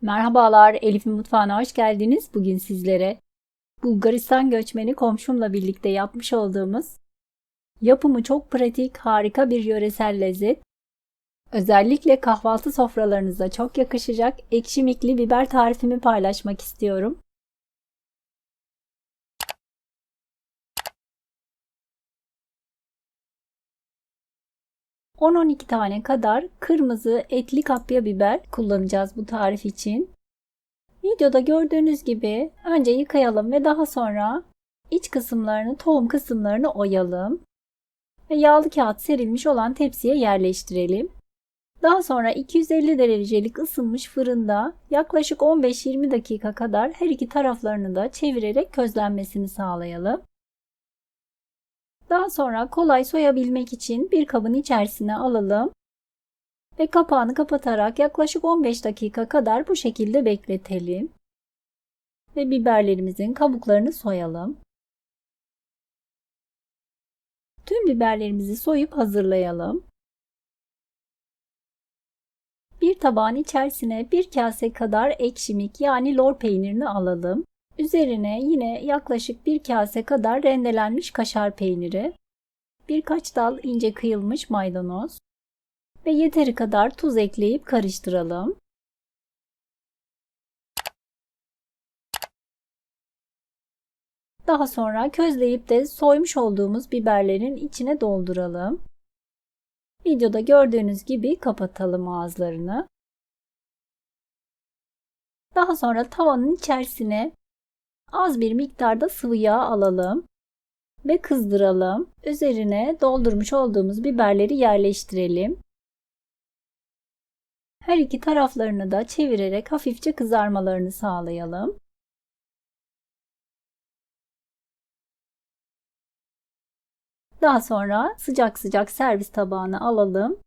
Merhabalar, Elif'in mutfağına hoş geldiniz. Bugün sizlere Bulgaristan göçmeni komşumla birlikte yapmış olduğumuz yapımı çok pratik, harika bir yöresel lezzet. Özellikle kahvaltı sofralarınıza çok yakışacak ekşimikli biber tarifimi paylaşmak istiyorum. 10-12 tane kadar kırmızı etli kapya biber kullanacağız bu tarif için. Videoda gördüğünüz gibi önce yıkayalım ve daha sonra iç kısımlarını, tohum kısımlarını oyalım ve yağlı kağıt serilmiş olan tepsiye yerleştirelim. Daha sonra 250 derecelik ısınmış fırında yaklaşık 15-20 dakika kadar her iki taraflarını da çevirerek közlenmesini sağlayalım. Daha sonra kolay soyabilmek için bir kabın içerisine alalım ve kapağını kapatarak yaklaşık 15 dakika kadar bu şekilde bekletelim. Ve biberlerimizin kabuklarını soyalım. Tüm biberlerimizi soyup hazırlayalım. Bir tabağın içerisine bir kase kadar ekşimik yani lor peynirini alalım. Üzerine yine yaklaşık bir kase kadar rendelenmiş kaşar peyniri, birkaç dal ince kıyılmış maydanoz ve yeteri kadar tuz ekleyip karıştıralım. Daha sonra közleyip de soymuş olduğumuz biberlerin içine dolduralım. Videoda gördüğünüz gibi kapatalım ağızlarını. Daha sonra tavanın içerisine az bir miktarda sıvı yağ alalım ve kızdıralım. Üzerine doldurmuş olduğumuz biberleri yerleştirelim. Her iki taraflarını da çevirerek hafifçe kızarmalarını sağlayalım. Daha sonra sıcak sıcak servis tabağına alalım.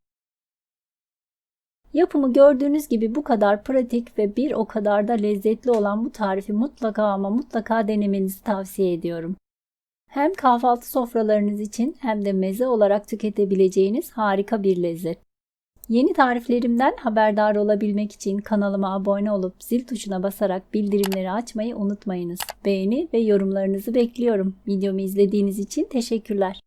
Yapımı gördüğünüz gibi bu kadar pratik ve bir o kadar da lezzetli olan bu tarifi mutlaka ama mutlaka denemenizi tavsiye ediyorum. Hem kahvaltı sofralarınız için hem de meze olarak tüketebileceğiniz harika bir lezzet. Yeni tariflerimden haberdar olabilmek için kanalıma abone olup zil tuşuna basarak bildirimleri açmayı unutmayınız. Beğeni ve yorumlarınızı bekliyorum. Videomu izlediğiniz için teşekkürler.